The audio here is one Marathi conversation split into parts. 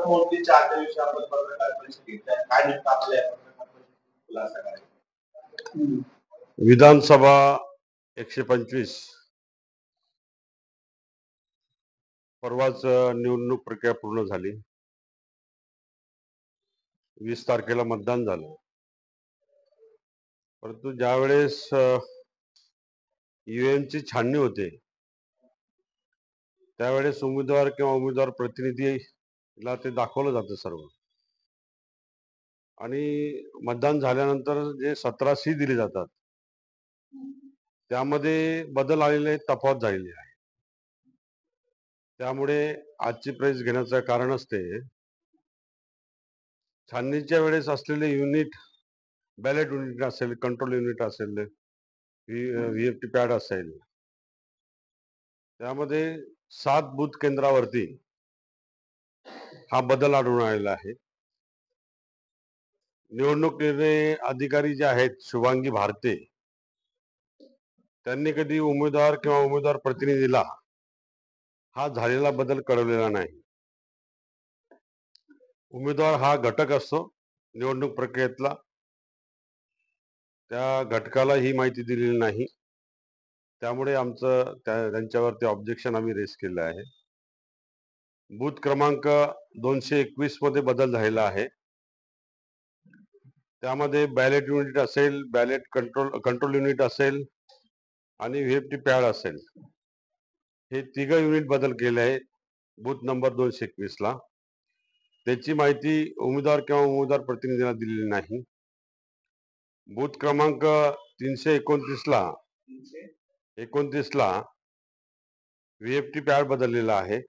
मोदीच्या आजच्या दिवशी आपण पत्रकार परिषद घेतल्या काय नेमकं आपल्या या पत्रकार परिषदेत खुलासा करायचा? विधानसभा 125 परवाच निवडणूक प्रक्रिया पूर्ण झाली. 20 तारखेला मतदान झालं. परंतु ज्यावेळेस ईव्हीएमची छाननी होते त्यावेळेस उमेदवार किंवा उमेदवार प्रतिनिधीला ते दाखवलं जातं सर्व. आणि मतदान झाल्यानंतर जे 17 दिले जातात त्यामध्ये बदल आलेले, तफावत झालेली आहे. त्यामुळे आजची प्रेस घेण्याचं कारण असते छाननीच्या वेळेस असलेले युनिट, बॅलेट युनिट असेल, कंट्रोल युनिट असेल, व्हीएफटी पॅड असेल, त्यामध्ये 7 बूथ केंद्रावरती हा बदल आढळून आलेला आहे. निवडणूक निर्णय अधिकारी जे आहेत शुभांगी भारते, त्यांनी कधी उमेदवार किंवा उमेदवार प्रतिनिधीला हा झालेला बदल कळवलेला नाही. उमेदवार हा घटक असतो निवडणूक प्रक्रियेतला, त्या घटकाला ही माहिती दिलेली नाही. त्यामुळे आमचं त्यांच्यावरती ऑब्जेक्शन आम्ही रेस केलं आहे. बूथ क्रमांक 221 मध्ये बदल झालेला आहे. त्यामध्ये बॅलेट युनिट असेल, बॅलेट कंट्रोल युनिट असेल आणि व्हीएफटी पॅड असेल, हे 3 युनिट बदल केले आहे बूथ नंबर 221 ला. त्याची माहिती उमेदवार किंवा उमेदवार प्रतिनिधीला दिलेली नाही. बूथ क्रमांक 329 ला व्हीएफटी पॅड बदललेला आहे.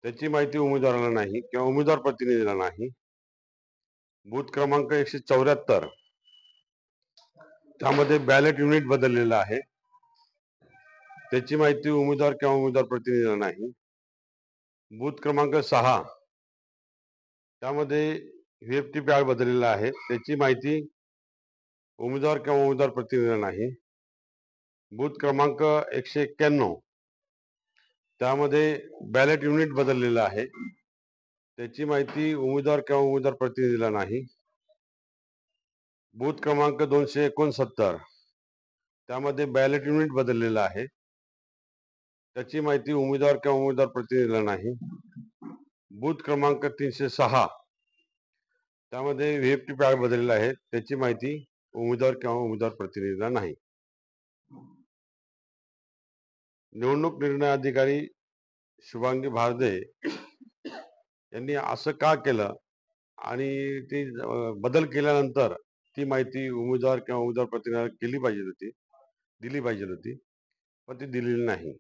त्याची माहिती उमेदवाराला नाही किंवा उमेदवार प्रतिनिधीला नाही. बूथ क्रमांक 174 त्यामध्ये बॅलेट युनिट बदललेलं आहे. त्याची माहिती उमेदवार किंवा उमेदवार प्रतिनिधीला नाही. बूथ क्रमांक 6 त्यामध्ये व्हीएफटी पॅड बदललेला आहे. त्याची माहिती उमेदवार किंवा उमेदवार प्रतिनिधीला नाही. बूथ क्रमांक 191 त्यामध्ये बॅलेट युनिट बदललेलं आहे. त्याची माहिती उमेदवार किंवा उमेदवार प्रतिनिधीला नाही. बूथ क्रमांक 269 त्यामध्ये बॅलेट युनिट बदललेलं आहे. त्याची माहिती उमेदवार किंवा उमेदवार प्रतिनिधीला नाही. बूथ क्रमांक 306 त्यामध्ये व्हीएफटी पॅड बदललेला आहे. त्याची माहिती उमेदवार किंवा उमेदवार प्रतिनिधीला नाही. निवडणूक निर्णय अधिकारी शुभांगी भारते यांनी असं का केलं आणि ती बदल केल्यानंतर ती माहिती उमेदवार किंवा उमेदवार प्रतिनिधीला दिली पाहिजे होती, पण ती दिलेली नाही.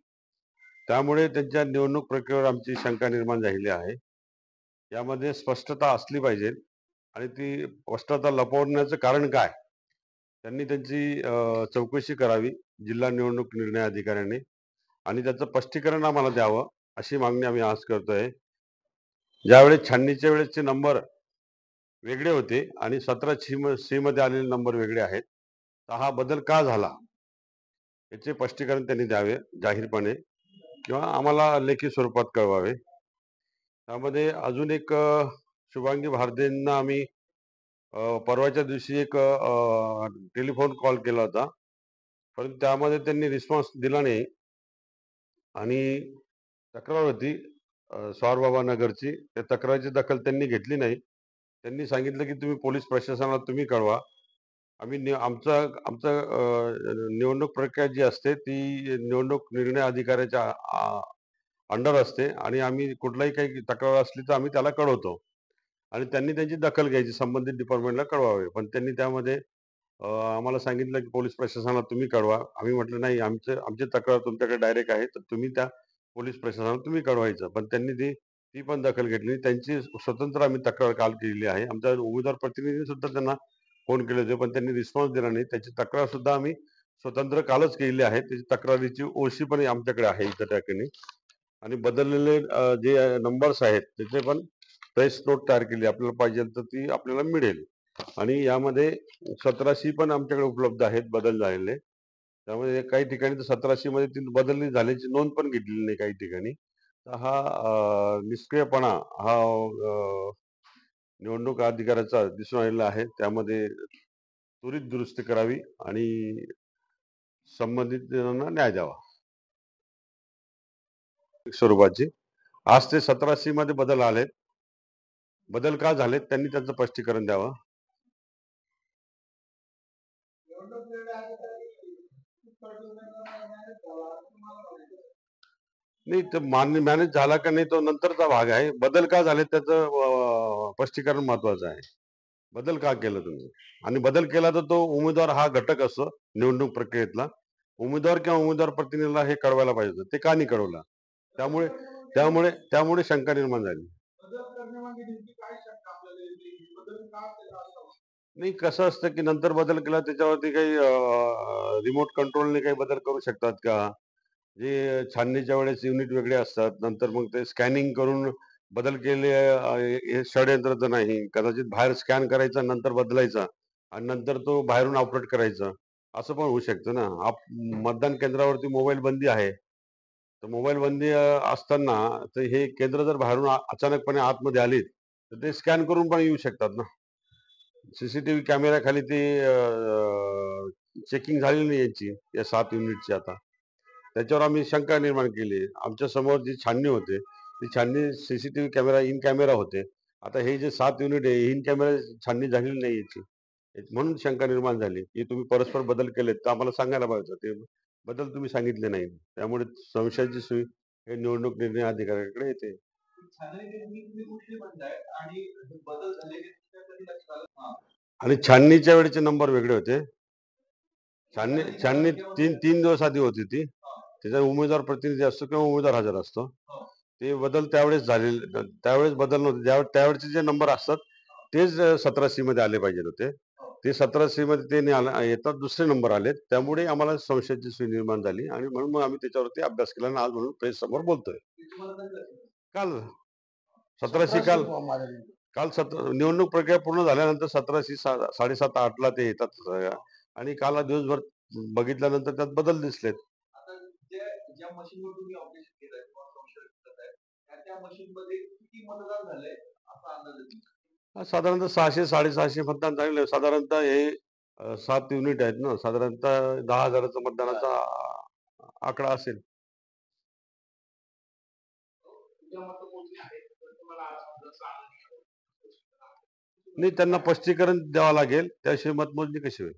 त्यामुळे त्यांच्या निवडणूक प्रक्रियेवर आमची शंका निर्माण झालेली आहे. यामध्ये स्पष्टता असली पाहिजे आणि ती स्पष्टता लपवण्याचं कारण काय, त्यांनी त्यांची चौकशी करावी जिल्हा निवडणूक निर्णय अधिकाऱ्याने, आणि त्याचं स्पष्टीकरण आम्हाला द्यावं अशी मागणी आम्ही आज करतोय. ज्यावेळेस छाननीच्या वेळेसचे नंबर वेगळे होते आणि 17C मध्ये आलेले नंबर वेगळे आहेत, तर हा बदल का झाला याचे स्पष्टीकरण त्यांनी द्यावे जाहीरपणे किंवा आम्हाला लेखी स्वरूपात कळवावे. त्यामध्ये अजून एक शुभांगी भारतेंना आम्ही परवाच्या दिवशी एक टेलिफोन कॉल केला होता, परंतु त्यामध्ये त्यांनी रिस्पॉन्स दिला नाही आणि तक्रार होती स्वारबाबा नगरची, त्या तक्रारीची दखल त्यांनी घेतली नाही. त्यांनी सांगितलं की तुम्ही पोलीस प्रशासनाला तुम्ही कळवा. आम्ही आमचं निवडणूक प्रक्रिया जी असते ती निवडणूक निर्णय अधिकाऱ्याच्या अंडर असते आणि आम्ही कुठलाही काही तक्रार असली तर आम्ही त्याला कळवतो आणि त्यांनी त्यांची दखल घ्यायची, संबंधित डिपार्टमेंटला कळवावे. पण त्यांनी त्यामध्ये आम्हाला सांगितलं की पोलीस प्रशासनाला तुम्ही कळवा. आम्ही म्हटलं नाही, आमची तक्रार तुमच्याकडे डायरेक्ट आहे, तर तुम्ही त्या पोलीस प्रशासनाला तुम्ही कळवायचं. पण त्यांनी ती पण दखल घेतली. त्यांची स्वतंत्र आम्ही तक्रार काल केलेली आहे. आमच्या उमेदवार प्रतिनिधी सुद्धा त्यांना फोन केले होते, पण त्यांनी रिस्पॉन्स दिला नाही. त्याची तक्रार सुद्धा आम्ही स्वतंत्र कालच केलेली आहे. त्याची तक्रारीची ओशी पण आमच्याकडे आहे इतर ठिकाणी. आणि बदललेले जे नंबर्स आहेत त्याचे पण प्रेस नोट तयार केली, आपल्याला पाहिजे तर ती आपल्याला मिळेल. आणि यामध्ये 17C पण आमच्याकडे उपलब्ध आहेत बदल झालेले. त्यामुळे काही ठिकाणी तर 17C मध्ये ती बदल झाल्याची नोंद पण घेतलेली नाही काही ठिकाणी. तर हा निष्क्रियपणा हा निवडणूक अधिकाऱ्याचा दिसून आलेला आहे. त्यामध्ये त्वरित दुरुस्ती करावी आणि संबंधितांना न्याय द्यावा स्वरूपाची. आज ते 17C मध्ये बदल आलेत. बदल का झालेत त्यांनी त्याचं स्पष्टीकरण द्यावं. निवडणूक निर्णय अधिकारी नाही तर मॅनेज झाला का नाही तो नंतरचा भाग आहे. बदल का झाले त्याचं स्पष्टीकरण महत्वाचं आहे. बदल का केलं तुम्ही आणि बदल केला तर तो उमेदवार हा घटक असतो निवडणूक प्रक्रियेतला. उमेदवार किंवा उमेदवार प्रतिनिधीला हे कळवायला पाहिजे होतं. ते का नाही कळवलं? त्यामुळे त्यामुळे त्यामुळे शंका निर्माण झाली. बदल करण्यामागे नेमकी काय शंका आपल्याला येते? बदल का केला असावा? नाही कसं असतं की नंतर बदल केला त्याच्यावरती काही रिमोट कंट्रोलने काही बदल करू शकतात का? जे छाननीच्या वेळेस युनिट वेगळे असतात. नंतर मग ते स्कॅनिंग करून बदल केले हे षडयंत्र तर नाही. कदाचित बाहेर स्कॅन करायचा नंतर बदलायचा आणि नंतर तो बाहेरून ऑपरेट करायचा. असं पण होऊ शकतं ना. मतदान केंद्रावरती मोबाईल बंदी आहे. तर मोबाईल बंदी असताना तर हे केंद्र जर बाहेरून अचानकपणे आतमध्ये आलीत, तर ते स्कॅन करून पण येऊ शकतात ना. सीसीटीव्ही कॅमेऱ्याखाली ती चेकिंग झालेली नाही याची या 7 युनिटची आता. त्याच्यावर आम्ही शंका निर्माण केली. आमच्या समोर जी छाननी होते, ती छाननी सीसीटीव्ही कॅमेरा इन कॅमेरा होते. आता हे जे 7 युनिट आहे, इन कॅमेरा छाननी झालेली नाही याची. म्हणून शंका निर्माण झाली, की तुम्ही परस्पर बदल केलेत तर आम्हाला सांगायला पाहिजे होतं. ते बदल तुम्ही सांगितले नाही. त्यामुळे संशयाची सुई हे निवडणूक निर्णय अधिकाऱ्याकडे येते. छाननी नेमकी तुम्ही कुठली म्हणताय आणि हे बदल झालेले तुमच्या कधी लक्षात आलं? हां. आणि छाननीच्या वेळेचे नंबर वेगळे होते. छाननी छाननी छाननी केव्हा तीन झाली? 3 दिवस आधी होती ती. हां. त्याच्यात उमेदवार प्रतिनिधी असतो किंवा उमेदवार हजर असतो. हो. ते बदल त्यावेळेस झालेले त्यावेळेस बदल नव्हते. त्यावेळेचे जे नंबर असतात तेच 17C मध्ये आले पाहिजे होते. हो. ते 17C मध्ये ते नाही आलं येतात दुसरे नंबर आलेत. त्यामुळे आम्हाला संशयाची सुई निर्माण झाली आणि म्हणून मग आम्ही त्याच्यावरती अभ्यास केला आणि आज म्हणून प्रेस समोर बोलतोय. ते तुम्हाला कधी लक्षात काल 17C काल निवडणूक प्रक्रिया पूर्ण झाल्यानंतर 17C 7:30-8ला ते येतात आणि काल दिवसभर बघितल्यानंतर त्यात बदल दिसलेत. आता ज्या मशीनवर तुम्ही ऑपरेशन केलंय किंवा संशय व्यक्त करताय, त्या मशीनमध्ये किती मतदान झालंय असा अंदाज आहे तुमचा? साधारणतः 600-650 मतदान झालेलं आहे. साधारणतः हे 7 युनिट आहेत ना, साधारणतः 10,000चा मतदानाचा आकडा असेल. ज्या मतमोजणी आहेत तर तुम्हाला आज जसं आलं नाही त्यांना स्पष्टीकरण द्यावं लागेल. त्याशिवाय मतमोजणी कशी होईल?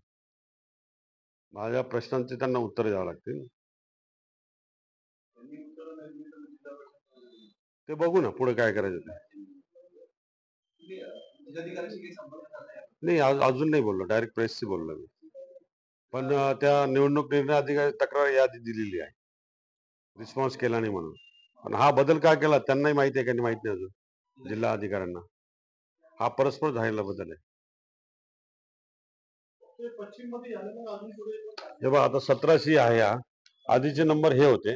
माझ्या प्रश्नांची त्यांना उत्तरं द्यावं लागतील. त्यांनी उत्तर नाही दिली तर जिल्हा परिषद ते बघू ना पुढे काय करायचं ते. तुम्ही जिल्हाधिकाऱ्यांशी काही संपर्क साधलाय? नाही अजून नाही बोललो. डायरेक्ट प्रेसशी बोललो मी. पण त्या निवडणूक निर्णय अधिकारी तक्रार यादी दिलेली आहे. रिस्पॉन्स केला नाही म्हणून. पण हा बदल का केला त्यांनाही माहिती आहे का नाही माहित नाही अजून जिल्हा अधिकाऱ्यांना. हा परस्पर झालेला बदल आहे. ते पश्चिम मध्ये झालं अजून पुढे हे बघा आता 17C आहे हा. आधीचे नंबर हे होते.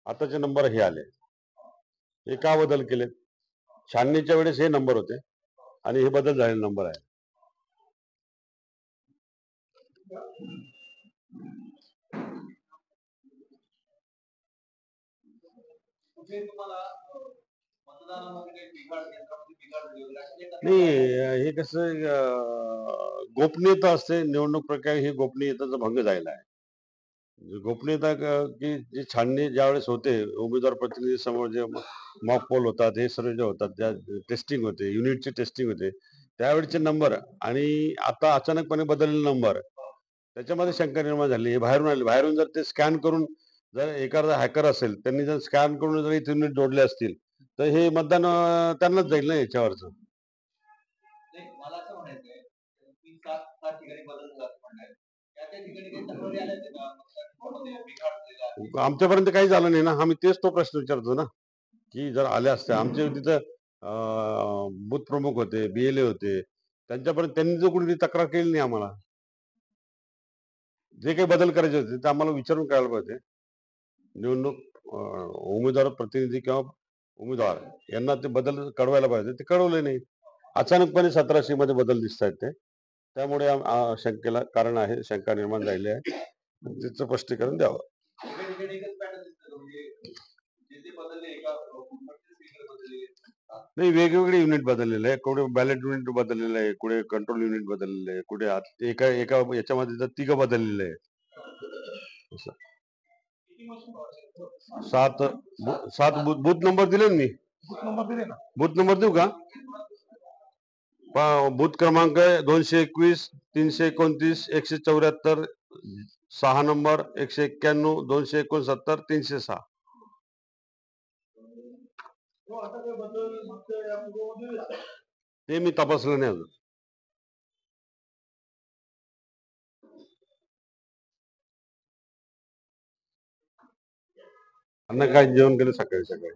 आताचे नंबर हे आले. हे का बदल केले? छाननीच्या वेळेस हे नंबर होते आणि हे बदल झालेले नंबर आहे. कुठे तुम्हाला मतदानामध्ये काही बिघाड यंत्रामध्ये बिघाड झाली वगैरे अशा काही तक्रारी नाही आल्या? हे कसं गोपनीयता असते. निवडणूक प्रक्रिया ही गोपनीयतेचा भंग झालेला आहे. गोपनीयता की जी छाननी ज्यावेळेस होते उमेदवार प्रतिनिधी समोर जे मॉक पोल होतात हे सर्व जे होतात त्या टेस्टिंग होते युनिटची टेस्टिंग होते त्यावेळेचे नंबर आणि आता अचानकपणे बदललेले नंबर त्याच्यामध्ये शंका निर्माण झाली. हे बाहेरून आले बाहेरून जर ते स्कॅन करून जर एखादा हॅकर असेल त्यांनी जर स्कॅन करून जर इथे युनिट जोडले असतील तर हे मतदान त्यांनाच जाईल ना याच्यावरचं. नाही मला असं म्हणायचंय की 7 ठिकाणी बदल झाला असं म्हणताय. त्या ठिकाणी काही तक्रारी आल्या आहेत का? मतदानामध्ये बिघाड झालेला आहे. आमच्यापर्यंत काही झालं नाही ना. आम्ही तेच तो प्रश्न विचारतो ना की जर आल्या असत्या आमच्या तिथं बूथ प्रमुख होते BLA होते त्यांच्यापर्यंत त्यांनी जो कोणी तक्रार केली नाही आम्हाला. जे काही बदल करायचे होते ते आम्हाला विचारून करायला पाहिजे. निवडणूक उमेदवार प्रतिनिधी किंवा उमेदवार यांना ते बदल कळवायला पाहिजे ते कळवले नाही. अचानकपणे 17C मध्ये बदल दिसत आहेत ते त्यामुळे शंकेला कारण आहे शंका निर्माण झालेली आहे त्याचं स्पष्टीकरण द्यावं. एका ठिकाणी एकच पॅटर्न दिसतं म्हणजे जे बदलले एका नाही, वेगवेगळे युनिट बदललेले आहे. कुठे बॅलेट युनिट बदललेलं आहे, कुठे कंट्रोल युनिट बदललेलं आहे, कुठे एका एका याच्यामध्ये तर तिघं बदललेले आहे. असं. सात सात बूथ नंबर दिले ना मी. बूथ नंबर देऊ का? बूथ क्रमांक 221, 329, 174, 6 नंबर, 191, 269, 306. ते मी तपासलं नाही अजून. अन्न काय जेवण केलं सकाळी सकाळी?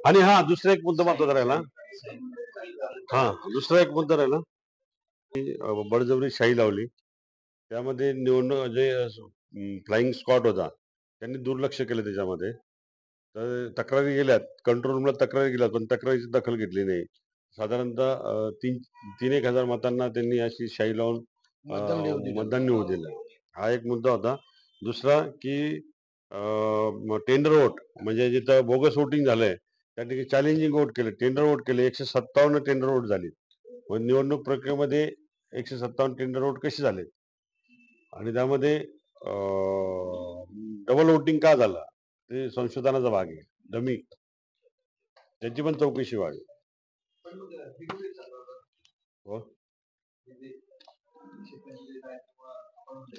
आणि हा दुसरा एक मुद्दा महत्वाचा राहिला. हा दुसरा एक मुद्दा राहिला, बळजबरी शाही लावली. त्यामध्ये निवडणूक जे फ्लाइंग स्क्वॉड होता त्यांनी दुर्लक्ष केलं त्याच्यामध्ये. तर तक्रारी गेल्यात, कंट्रोल रूमला तक्रारी गेल्यात, पण तक्रारीची दखल घेतली नाही. साधारणतः 3,000 मतांना त्यांनी अशी शाही लावून मतदान निवडून दिलं. हा एक मुद्दा होता. दुसरा की टेंडर वोट म्हणजे जिथं बोगस वोटिंग झालंय त्या ठिकाणी चॅलेंजिंग वोट केलं, टेंडर वोट केले. 157 टेंडर वोट झाली. निवडणूक प्रक्रियेमध्ये 157 टेंडर वोट कसे झाले आणि त्यामध्ये डबल वोटिंग का झालं ते संशोधनाचा भाग आहे. डमी त्याची पण चौकशी व्हावी.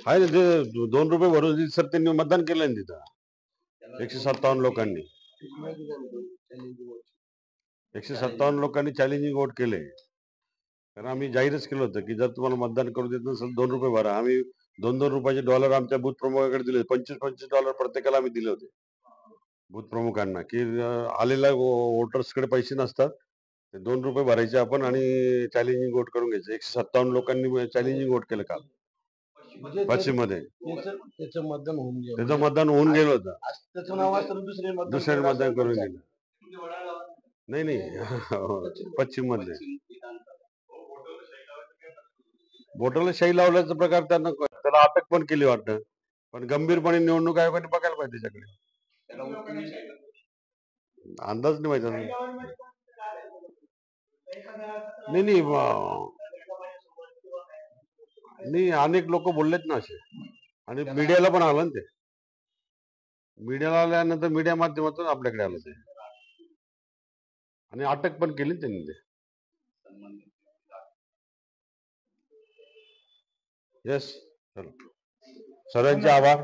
आहे ना, ते 2 रुपये भरून सर त्यांनी मतदान केलं ना तिथं 157 लोकांनी. 157 लोकांनी चॅलेंजिंग वोट केले. कारण आम्ही जाहीरच केलं होतं की जर तुम्हाला मतदान करू देत नसेल 2 रुपये भरा. आम्ही 2-2 रुपयाचे डॉलर आमच्या बूथ प्रमुखाकडे दिले. 25-25 डॉलर प्रत्येकाला आम्ही दिले होते बूथ प्रमुखांना, की आलेल्या वोटर्सकडे पैसे नसतात, ते 2 रुपये भरायचे आपण आणि चॅलेंजिंग वोट करून घ्यायचं. 157 लोकांनी चॅलेंजिंग वोट केलं काल पश्चिम मध्ये. त्याचं मतदान होऊन गेलं होतं. दुसरे मतदान करून गेलं. नाही नाही पश्चिम मध्ये बोटाला शाही लावल्याचा प्रकार त्याला अटक पण केली वाटतं. पण गंभीरपणे निवडणूक आयोगाने बघायला पाहिजे त्याच्याकडे. अंदाज नाही माहिती. नाही अनेक लोक बोललेत ना असे, आणि मीडियाला पण आलं ना ते. मीडियाला आल्यानंतर मीडिया माध्यमातून आपल्याकडे आलं ते आणि अटक पण केली त्यांनी ते. येस, सर्वांचे आभार.